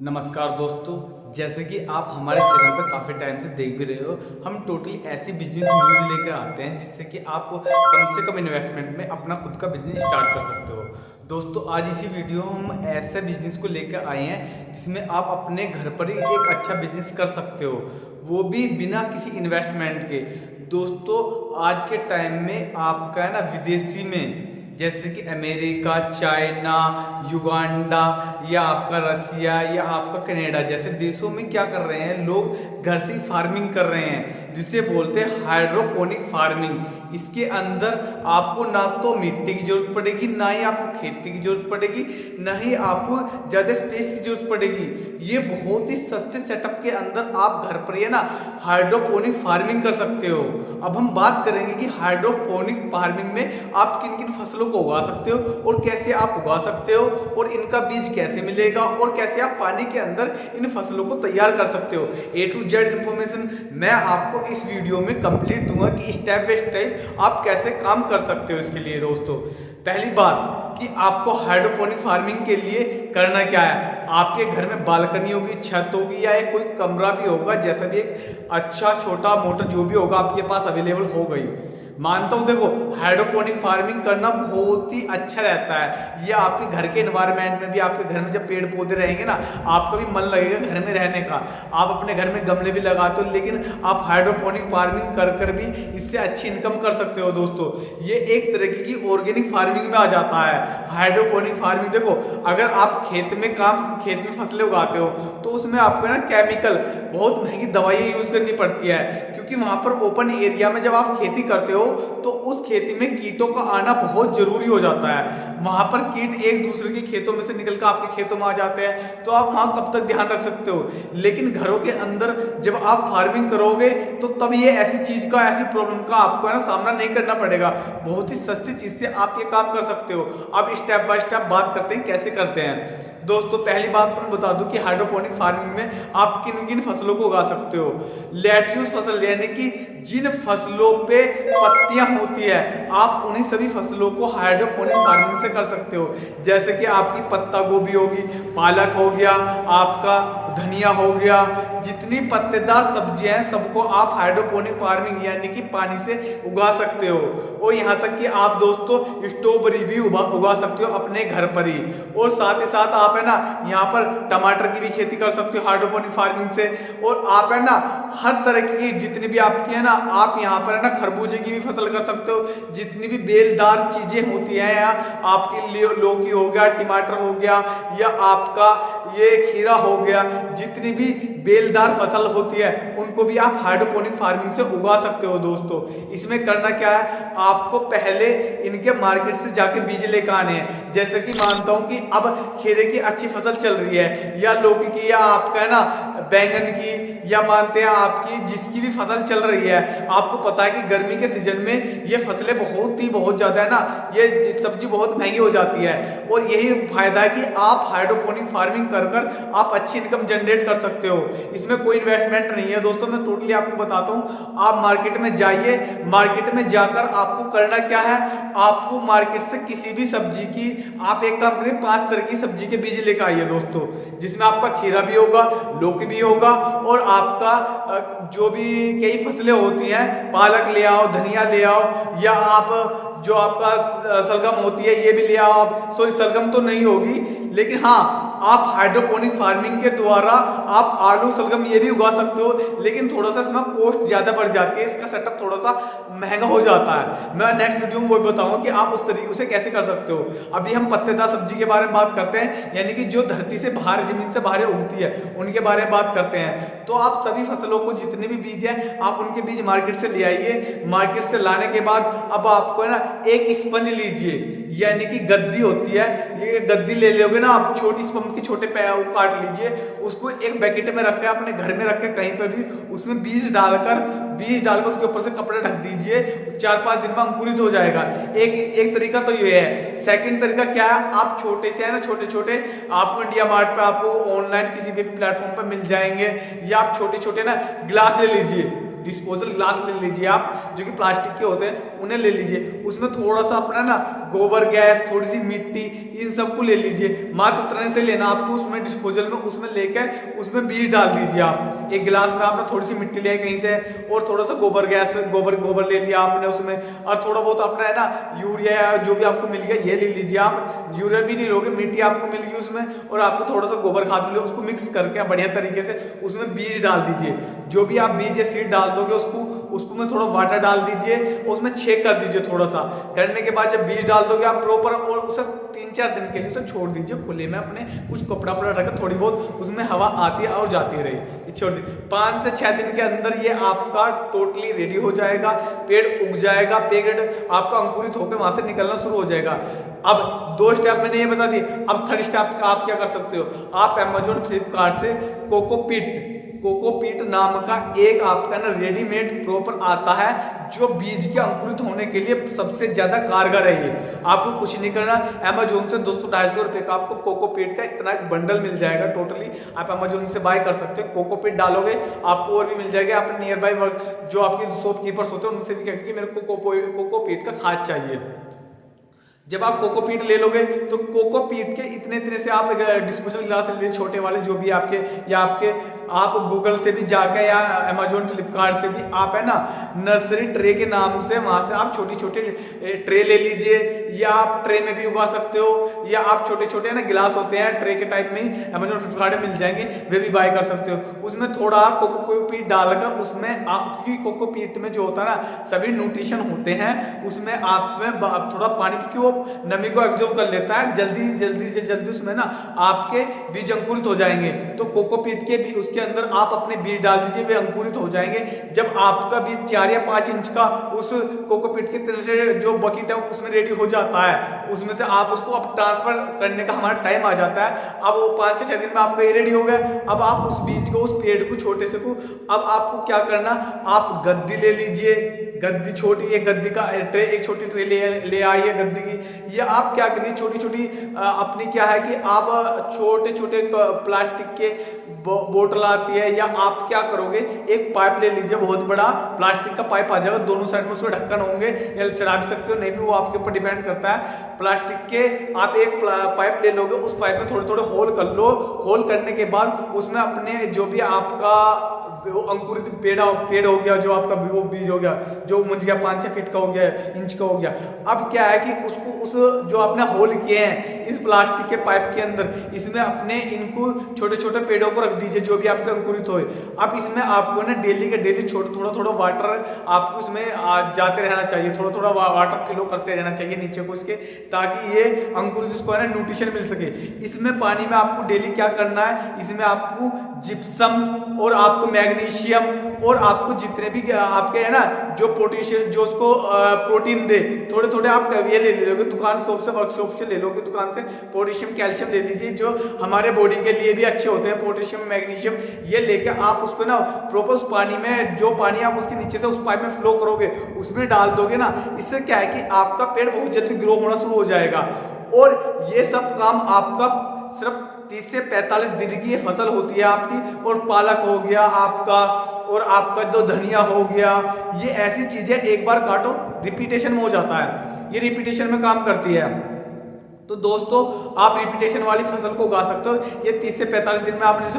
नमस्कार दोस्तों, जैसे कि आप हमारे चैनल पर काफ़ी टाइम से देख भी रहे हो। हम टोटली ऐसी बिजनेस न्यूज़ लेकर आते हैं जिससे कि आप कम से कम इन्वेस्टमेंट में अपना खुद का बिजनेस स्टार्ट कर सकते हो। दोस्तों, आज इसी वीडियो हम ऐसे बिजनेस को लेकर आए हैं जिसमें आप अपने घर पर ही एक अच्छा बिजनेस कर सकते हो, वो भी बिना किसी इन्वेस्टमेंट के। दोस्तों, आज के टाइम में आपका है ना विदेशी में, जैसे कि अमेरिका, चाइना, युगांडा या आपका रसिया या आपका कनाडा जैसे देशों में क्या कर रहे हैं, लोग घर से फार्मिंग कर रहे हैं जिसे बोलते हैं हाइड्रोपोनिक फार्मिंग। इसके अंदर आपको ना तो मिट्टी की जरूरत पड़ेगी, ना ही आपको खेती की जरूरत पड़ेगी, ना ही आपको ज़्यादा स्पेस की जरूरत पड़ेगी। ये बहुत ही सस्ते सेटअप के अंदर आप घर पर ही ना हाइड्रोपोनिक फार्मिंग कर सकते हो। अब हम बात करेंगे कि हाइड्रोपोनिक फार्मिंग में आप किन किन फसलों को उगा सकते हो और कैसे आप उगा सकते हो और इनका बीज कैसे मिलेगा और कैसे आप पानी के अंदर इन फसलों को तैयार कर सकते हो। A to Z इंफॉर्मेशन मैं आपको इस वीडियो में कंप्लीट दूंगा कि स्टेप बाय स्टेप आप कैसे काम कर सकते हो। इसके लिए दोस्तों, पहली बात कि आपको हाइड्रोपोनिक फार्मिंग के लिए करना क्या है। आपके घर में बालकनी होगी, छत होगी या एक कोई कमरा भी होगा, जैसा भी एक अच्छा छोटा मोटा जो भी होगा आपके पास अवेलेबल हो गई। मानता हूँ, देखो हाइड्रोपोनिक फार्मिंग करना बहुत ही अच्छा रहता है। ये आपके घर के एनवायरनमेंट में भी, आपके घर में जब पेड़ पौधे रहेंगे ना, आपका भी मन लगेगा घर में रहने का। आप अपने घर में गमले भी लगाते हो, लेकिन आप हाइड्रोपोनिक फार्मिंग कर कर भी इससे अच्छी इनकम कर सकते हो। दोस्तों, ये एक तरीके की ऑर्गेनिक फार्मिंग में आ जाता है हाइड्रोपोनिक फार्मिंग। देखो, अगर आप खेत में फसलें उगाते हो तो उसमें आपको ना केमिकल बहुत महंगी दवाइयाँ यूज करनी पड़ती है, क्योंकि वहां पर ओपन एरिया में जब आप खेती करते हो तो उस खेती में कीटों का आना बहुत जरूरी हो जाता है। वहां पर कीट एक दूसरे के खेतों में से निकलकर आपके खेतों में आ जाते हैं, तो आप वहां कब तक ध्यान रख सकते हो। लेकिन घरों के अंदर जब आप फार्मिंग करोगे तो तब ये ऐसी चीज का, ऐसी प्रॉब्लम का आपको है ना सामना नहीं करना पड़ेगा। बहुत ही सस्ती चीज से आप ये काम कर सकते हो। अब स्टेप बाय स्टेप बात करते हैं कैसे करते हैं। दोस्तों, पहली बात तो मैं बता दूं कि हाइड्रोपोनिक फार्मिंग में आप किन किन फसलों को उगा सकते हो। लेट्यूस फसल, यानी कि जिन फसलों पे पत्तियां होती है, आप उन्हीं सभी फसलों को हाइड्रोपोनिक फार्मिंग से कर सकते हो। जैसे कि आपकी पत्ता गोभी होगी, पालक हो गया, आपका धनिया हो गया, जितनी पत्तेदार सब्जियां हैं सबको आप हाइड्रोपोनिक फार्मिंग यानी कि पानी से उगा सकते हो। और यहाँ तक कि आप दोस्तों स्ट्रॉबेरी भी उगा सकते हो अपने घर पर ही। और साथ ही साथ आप है ना यहाँ पर टमाटर की भी खेती कर सकते हो हाइड्रोपोनिक फार्मिंग से। और आप है ना हर तरह की जितनी भी आपकी है ना, आप यहाँ पर है ना खरबूजे की भी फसल कर सकते हो। जितनी भी बेलदार चीजें होती हैं, यहाँ आपकी लौकी हो गया, टमाटर हो गया या आपका ये खीरा हो गया, जितनी भी बेलदार फसल होती है उनको भी आप हाइड्रोपोनिक फार्मिंग से उगा सकते हो। दोस्तों, इसमें करना क्या है, आपको पहले इनके मार्केट से जाके बीज लेकर आने हैं। जैसे कि मानता हूं कि अब खीरे की अच्छी फसल चल रही है, या लौकी की, या आपका है ना बैंगन की, या मानते हैं आपकी जिसकी भी फसल चल रही है। आपको पता है कि गर्मी के सीजन में ये फसलें बहुत ज्यादा है ना, ये सब्जी बहुत महंगी हो जाती है। और यही फायदा है कि आप हाइड्रोपोनिक फार्मिंग कर आप अच्छी इनकम जनरेट कर सकते हो। इसमें कोई इन्वेस्टमेंट नहीं है। दोस्तों, मैं टोटली आपको बताता हूँ। आप मार्केट में जाइए, मार्केट में जाकर आपको करना क्या है, आपको मार्केट से किसी भी सब्जी की, आप एक काम करिए 5 तरह की सब्जी के बीज लेकर आइए दोस्तों, जिसमें आपका खीरा भी होगा, लौकी भी होगा, और आपका जो भी कई फसलें होती हैं, पालक ले आओ, धनिया ले आओ, या आप जो आपका सलगम होती है ये भी ले आओ। आप सॉरी, सलगम तो नहीं होगी, लेकिन हाँ आप हाइड्रोपोनिक फार्मिंग के द्वारा आप आलू सलगम ये भी उगा सकते हो। लेकिन थोड़ा सा इसमें कॉस्ट ज्यादा बढ़ जाती है, इसका सेटअप थोड़ा सा महंगा हो जाता है। मैं नेक्स्ट वीडियो में वो बताऊंगा कि आप उस तरीके से कैसे कर सकते हो। अभी हम पत्तेदार सब्जी के बारे में बात करते हैं, यानी कि जो धरती से बाहर, जमीन से बाहर उगती है, उनके बारे में बात करते हैं। तो आप सभी फसलों को जितने भी बीज हैं, आप उनके बीज मार्केट से ले आइए। मार्केट से लाने के बाद अब आपको है ना एक स्पंज लीजिए, यानी कि गद्दी होती है, ये गद्दी ले लोगे ना आप, छोटी स्पंज के छोटे पैर काट लीजिए, उसको एक पैकेट में रख के अपने घर में रख के कहीं पर भी उसमें बीज डालकर उसके ऊपर से कपड़े ढक दीजिए। 4-5 दिन में अंकुरित हो जाएगा। एक तरीका तो ये है। सेकंड तरीका क्या है, आप छोटे से है ना, छोटे आपको इंडिया मार्ट पे आपको ऑनलाइन किसी भी प्लेटफॉर्म पर मिल जाएंगे, या आप छोटे ना गिलास ले लीजिए, डिस्पोजल ग्लास ले लीजिए आप, जो कि प्लास्टिक के होते हैं, उन्हें ले लीजिए। उसमें थोड़ा सा अपना ना गोबर गैस, थोड़ी सी मिट्टी, इन सबको ले लीजिए। मात्र उतने से लेना आपको, उसमें डिस्पोजल में उसमें लेकर उसमें बीज डाल दीजिए आप। एक गिलास में आपने थोड़ी सी मिट्टी लिया कहीं से, और थोड़ा सा गोबर गैस, गोबर ले लिया आपने उसमें, और थोड़ा बहुत अपना है ना यूरिया जो भी आपको मिल गया ये ले लीजिए आप। यूरिया भी नहीं लोगे, मिट्टी आपको मिल गई उसमें, और आपको थोड़ा सा गोबर खाद मिले, उसको मिक्स करके बढ़िया तरीके से उसमें बीज डाल दीजिए। जो भी आप बीज या सीड डाल दोगे उसको में थोड़ा वाटर डाल दीजिए, उसमें छेक कर दीजिए थोड़ा सा। करने के बाद जब बीज डाल दोगे आप प्रॉपर, और उसे 3-4 दिन के लिए उसे छोड़ दीजिए खुले में, अपने कुछ कपड़ा रखकर थोड़ी बहुत उसमें हवा आती है और जाती रही, छोड़ दी। 5 से 6 दिन के अंदर ये आपका टोटली रेडी हो जाएगा, पेड़ उग जाएगा, पेड़ आपका अंकुरित होकर वहां से निकलना शुरू हो जाएगा। अब 2 स्टेप मैंने ये बता दी। अब 3rd स्टेप आप क्या कर सकते हो, आप अमेजोन फ्लिपकार्ट से कोकोपीट नाम का एक आपका ना रेडीमेड प्रॉपर आता है, जो बीज के अंकुरित होने के लिए सबसे ज्यादा कारगर है। ये आपको कुछ नहीं करना, अमेजोन से 200-250 रुपए का आपको कोकोपीट का इतना एक बंडल मिल जाएगा। टोटली आप अमेजोन से बाय कर सकते हो। कोकोपीट डालोगे आपको और भी मिल जाएगा। अपने नियर बाय जो आपके शॉपकीपर्स होते हैं उनसे भी कहेंगे कि मेरे को कोकोपीट का खाद चाहिए। जब आप कोकोपीट ले लोगे तो कोकोपीट के इतने से आप डिस्पोजल ग्लास ले लीजिए, छोटे वाले जो भी आपके, या आप गूगल से भी जाकर या अमेजोन फ्लिपकार्ट से भी आप है ना नर्सरी ट्रे के नाम से वहां से आप छोटी ट्रे ले लीजिए, या आप ट्रे में भी उगा सकते हो, या आप छोटे ना गिलास होते हैं ट्रे के टाइप में ही अमेजोन फ्लिपकार्ट में मिल जाएंगे, वे भी बाय कर सकते हो। उसमें थोड़ा आप कोकोपीट डालकर उसमें आप, क्योंकि कोकोपीट में जो होता है ना सभी न्यूट्रिशन होते हैं, उसमें आप में थोड़ा पानी, क्योंकि वो नमी को एब्जॉर्ब कर लेता है, जल्दी उसमें ना आपके बीज अंकुरित हो जाएंगे। तो कोकोपीट के भी उसके अंदर आप अपने बीज डाल दीजिए, वे अंकुरित हो जाएंगे। जब आपका बीज 4 या 5 इंच का उस कोकोपीट के तरह से जो बकेट है उसमें रेडी हो जाता है, उसमें से आप उसको अब ट्रांसफर करने का हमारा टाइम आ जाता है। अब वो 5 से 6 दिन में आपका ये रेडी हो गया। अब आप उस बीज को, उस पेड़ को, छोटे से को, अब आपको क्या करना, आप गद्दी ले लीजिए, गद्दी छोटी, एक गद्दी का ट्रे, एक छोटी ट्रे ले आइए गद्दी की। या आप क्या करिए, छोटी अपनी क्या है कि आप छोटे प्लास्टिक के बोतल आती है, या आप क्या करोगे, एक पाइप ले लीजिए, बहुत बड़ा प्लास्टिक का पाइप आ जाएगा, दोनों साइड में उसमें ढक्कन होंगे, या चढ़ा भी सकते हो, नहीं भी वो आपके ऊपर डिपेंड करता है। प्लास्टिक के आप एक पाइप ले लोगे, उस पाइप में थोड़े इंस्टॉल कर लो। होल करने के बाद उसमें अपने जो भी आपका अंकुरित पेड़ हो गया, जो आपका वो बीज हो गया, जो मुझ गया 5-6 फीट का हो गया, इंच का हो गया। अब क्या है कि उसको उस जो आपने होल किए हैं इस प्लास्टिक के पाइप के अंदर, इसमें अपने इनको छोटे छोटे पेड़ों को रख दीजिए जो भी आपके अंकुरित होए। अब इसमें आपको ना डेली के डेली थोड़ा थोड़ा वाटर आपको इसमें जाते रहना चाहिए, थोड़ा थोड़ा वाटर फ्लो करते रहना चाहिए नीचे को इसके, ताकि ये अंकुरित इसको है ना न्यूट्रिशन मिल सके। इसमें पानी में आपको डेली क्या करना है, इसमें आपको जिप्सम और आपको मैग्नीशियम और आपको जितने भी आपके है ना जो पोटेशियम, जो उसको प्रोटीन दे, थोड़े थोड़े आप ये ले लोगे दुकान शॉप से, वर्कशॉप से ले लोगे दुकान से। पोटेशियम कैल्शियम ले लीजिए जो हमारे बॉडी के लिए भी अच्छे होते हैं, पोटेशियम मैग्नीशियम। ये लेके आप उसको ना प्रॉपर उस पानी में, जो पानी आप उसके नीचे से उस पाइप में फ्लो करोगे उसमें डाल दोगे ना, इससे क्या है कि आपका पेड़ बहुत जल्दी ग्रो होना शुरू हो जाएगा। और ये सब काम आपका सिर्फ 30 से 45 दिन की ये फसल होती है आपकी। और पालक हो गया आपका, और आपका जो धनिया हो गया, ये ऐसी चीजें एक बार काटो रिपीटेशन में हो जाता है, ये रिपीटेशन में काम करती है। तो दोस्तों आप रिपीटेशन वाली फसल को उगा सकते हो। ये 30 से 45 दिन में आपने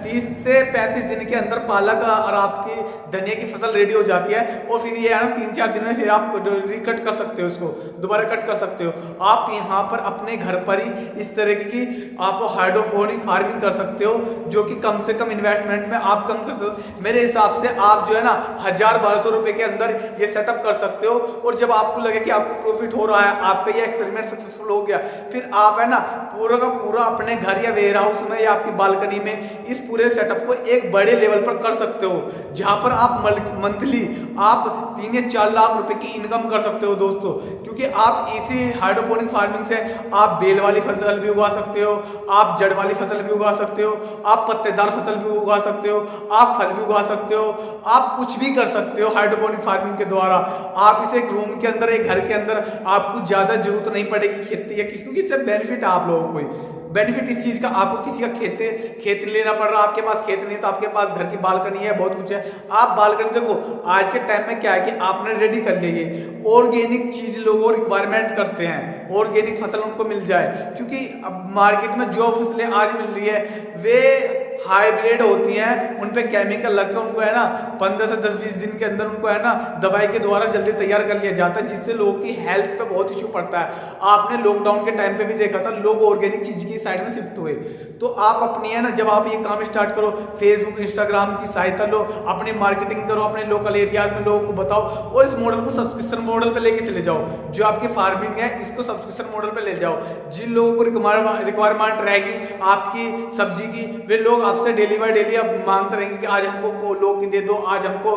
30 से 35 दिन के अंदर पालक और आपकी धनिया की फसल रेडी हो जाती है। और फिर ये है ना 3-4 दिन में फिर आप रिकट कर सकते हो, इसको दोबारा कट कर सकते हो। आप यहाँ पर अपने घर पर ही इस तरह की आप हाइड्रोपोनिक फार्मिंग कर सकते हो, जो कि कम से कम इन्वेस्टमेंट में आप कम कर सकते हो। मेरे हिसाब से आप जो है ना 1000-1200 रुपए के अंदर ये सेटअप कर सकते हो। और जब आपको लगे कि आपको प्रॉफिट हो रहा है, आपका ये एक्सपेरिमेंट सक्सेसफुल हो गया, फिर आप है ना पूरा का पूरा अपने घर या वेयर हाउस में या आपकी बालकनी में इस पूरे सेटअप को एक बड़े लेवल पर कर सकते हो, जहां पर आप मंथली आप 3 या 4 लाख रुपए की इनकम कर सकते हो दोस्तों। क्योंकि आप इसी हाइड्रोपोनिक फार्मिंग से आप बेल वाली फसल भी उगा सकते हो, आप जड़ वाली फसल भी उगा सकते हो, आप पत्तेदार फसल भी उगा सकते हो, आप फल भी उगा सकते हो, आप कुछ भी कर सकते हो हाइड्रोपोनिक फार्मिंग के द्वारा। आप इसे एक रूम के अंदर, एक घर के अंदर, आपको ज्यादा जरूरत नहीं पड़ेगी खेती, क्योंकि इससे बेनिफिट है आप लोगों को। बेनिफिट इस चीज़ का, आपको किसी का खेत लेना पड़ रहा, आपके पास खेत नहीं तो आपके पास घर की बालकनी है, बहुत कुछ है, आप बालकनी देखो। आज के टाइम में क्या है कि आपने रेडी कर लिए, ऑर्गेनिक चीज लोगों रिक्वायरमेंट करते हैं, ऑर्गेनिक फसल उनको मिल जाए, क्योंकि अब मार्केट में जो फसलें आज मिल रही है वे हाइब्रिड होती हैं, उन पे केमिकल लग के उनको है ना 15 से 10-20 दिन के अंदर उनको है ना दवाई के द्वारा जल्दी तैयार कर लिया जाता है, जिससे लोगों की हेल्थ पे बहुत इशू पड़ता है। आपने लॉकडाउन के टाइम पे भी देखा था, लोग ऑर्गेनिक चीज की साइड में शिफ्ट हुए। तो आप अपनी है ना, जब आप ये काम स्टार्ट करो, फेसबुक इंस्टाग्राम की सहायता लो, अपनी मार्केटिंग करो, अपने लोकल एरियाज में लोगों को बताओ, और इस मॉडल को सब्सक्रिप्शन मॉडल पे लेके चले जाओ। जो आपकी फार्मिंग है इसको सब्सक्रिप्शन मॉडल पे ले जाओ। जिन लोगों को रिक्वायरमेंट रहेगी आपकी सब्जी की, वे लोग आपसे डेली बाय डेली अब मांगते रहेंगे कि आज हमको लौकी दे दो, आज हमको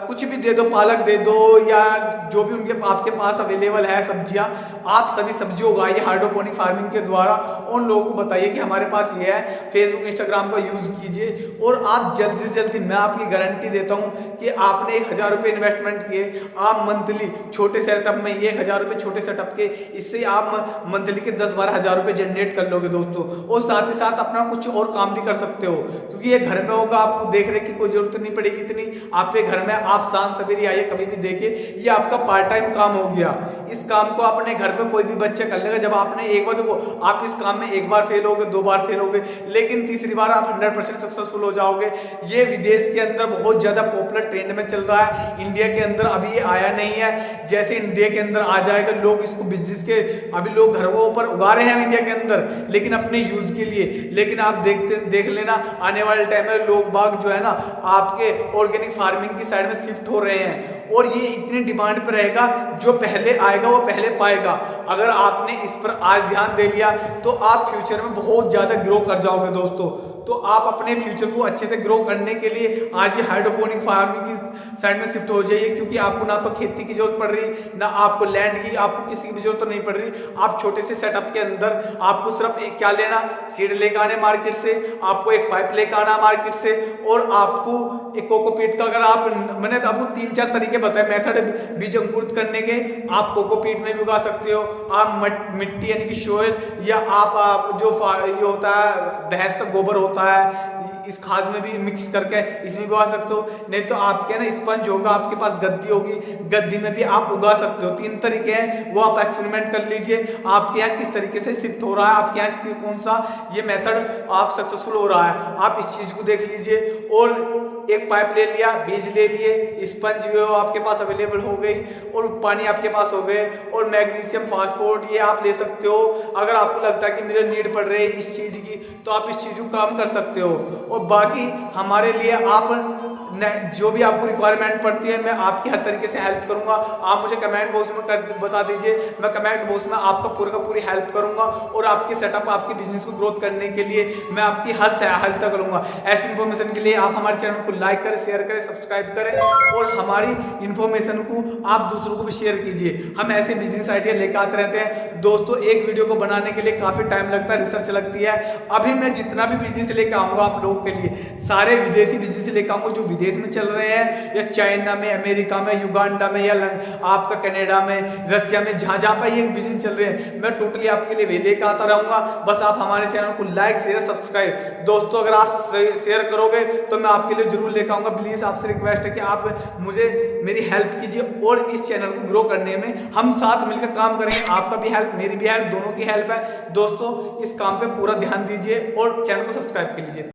कुछ भी दे दो, पालक दे दो, या जो भी उनके आपके पास अवेलेबल है सब्जियां, आप सभी सब्जियों उगाइए हाइड्रोपोनिक फार्मिंग के द्वारा। उन लोगों को बताइए कि हमारे पास ये है, फेसबुक इंस्टाग्राम का यूज कीजिए, और आप जल्दी से जल्दी, मैं आपकी गारंटी देता हूं कि आपने 1000 रुपये इन्वेस्टमेंट किए, आप मंथली छोटे सेटअप में, ये 1000 रुपये छोटे सेटअप के, इससे आप मंथली के 10-12 हज़ार रुपये जनरेट कर लोगे दोस्तों। और साथ ही साथ अपना कुछ और काम भी कर सकते हो, क्योंकि ये घर में होगा, आपको देख रेख की कोई जरूरत नहीं पड़ेगी इतनी, आपके घर में आप शाम सवेरे आइए कभी भी देखे, ये आपका पार्ट टाइम काम हो गया। इस काम को अपने घर पे कोई भी बच्चा कर लेगा। जब आपने एक बार, देखो आप इस काम में एक बार फेल होगे, 2 बार फेल होगे, लेकिन तीसरी बार आप 100% सक्सेसफुल हो जाओगे। ये विदेश के अंदर बहुत ज्यादा पॉपुलर ट्रेंड में चल रहा है, इंडिया के अंदर अभी ये आया नहीं है। जैसे इंडिया के अंदर आ जाएगा, लोग इसको बिजनेस के, अभी लोग घरों के ऊपर उगा रहे हैं इंडिया के अंदर, लेकिन अपने यूज के लिए। लेकिन आप देख लेना, आने वाले टाइम में लोग बाग जो है ना आपके ऑर्गेनिक फार्मिंग की साइड में शिफ्ट हो रहे हैं, और ये इतनी डिमांड पर रहेगा, जो पहले आएगा वो पहले पाएगा। अगर आपने इस पर आज ध्यान दे लिया तो आप फ्यूचर में बहुत ज्यादा ग्रो कर जाओगे दोस्तों। तो आप अपने फ्यूचर को अच्छे से ग्रो करने के लिए आज ही हाइड्रोपोनिक फार्मिंग की साइड में शिफ्ट हो जाइए, क्योंकि आपको ना तो खेती की जरूरत पड़ रही, ना आपको लैंड की, आपको किसी की भी जरूरत तो नहीं पड़ रही। आप छोटे से सेटअप के अंदर आपको सिर्फ एक क्या लेना, सीड लेकर आने मार्केट से, आपको एक पाइप लेकर आना मार्केट से, और आपको एक कोकोपीट का, अगर आप, मैंने तो आपको 3-4 तरीके बताए मेथड बीज अंकुरित करने के। आप कोकोपीट में भी उगा सकते हो, आप मिट्टी यानी कि सोइल, या आप जो ये होता है भैंस का गोबर होता है, इस खाद में भी मिक्स करके इसमें भी उगा सकते हो। नहीं तो आपके ना स्पंज होगा, आपके पास गद्दी होगी, गद्दी में भी आप उगा सकते हो। 3 तरीके हैं, वो आप एक्सपेरिमेंट कर लीजिए, आपके यहाँ किस तरीके से शिफ्ट हो रहा है, आपके यहाँ कौन सा ये मेथड आप सक्सेसफुल हो रहा है, आप इस चीज को देख लीजिए। और एक पाइप ले लिया, बीज ले लिए, स्पंज जो आपके पास अवेलेबल हो गई, और पानी आपके पास हो गए, और मैग्नीशियम फास्फोरेट ये आप ले सकते हो। अगर आपको लगता है कि मेरे नीड पड़ रही है इस चीज की, तो आप इस चीज को काम कर सकते हो। और बाकी हमारे लिए आप जो भी आपको रिक्वायरमेंट पड़ती है, मैं आपकी हर तरीके से हेल्प करूंगा। आप मुझे कमेंट बॉक्स में बता दीजिए, मैं कमेंट बॉक्स में आपका पूरी हेल्प करूंगा, और आपके सेटअप, आपके बिजनेस को ग्रोथ करने के लिए मैं आपकी हर सहायता करूंगा। ऐसी इन्फॉर्मेशन के लिए आप हमारे चैनल को लाइक करें, शेयर करें, सब्सक्राइब करें, और हमारी इन्फॉर्मेशन को आप दूसरों को भी शेयर कीजिए। हम ऐसे बिजनेस आइडिया लेकर आते रहते हैं दोस्तों। एक वीडियो को बनाने के लिए काफी टाइम लगता है, रिसर्च लगती है। अभी मैं जितना भी बिजनेस लेकर आऊंगा आप लोगों के लिए, सारे विदेशी बिजनेस लेकर आऊंगा जो विदेश में चल रहे हैं, या चाइना में, अमेरिका में, युगांडा में, या आपका कनाडा में, रशिया में, जहां पर ये बिजनेस चल रहे हैं, मैं टोटली आपके लिए लेकर आता रहूंगा। बस आप हमारे चैनल को लाइक, शेयर, सब्सक्राइब दोस्तों, अगर आप शेयर करोगे तो मैं आपके लिए जरूर लेकर आऊंगा। प्लीज आपसे रिक्वेस्ट है कि आप मुझे मेरी हेल्प कीजिए, और इस चैनल को ग्रो करने में हम साथ मिलकर काम करेंगे। आपका भी हेल्प, मेरी भी हेल्प, दोनों की हेल्प है दोस्तों। इस काम पे पूरा ध्यान दीजिए और चैनल को सब्सक्राइब कर लीजिए।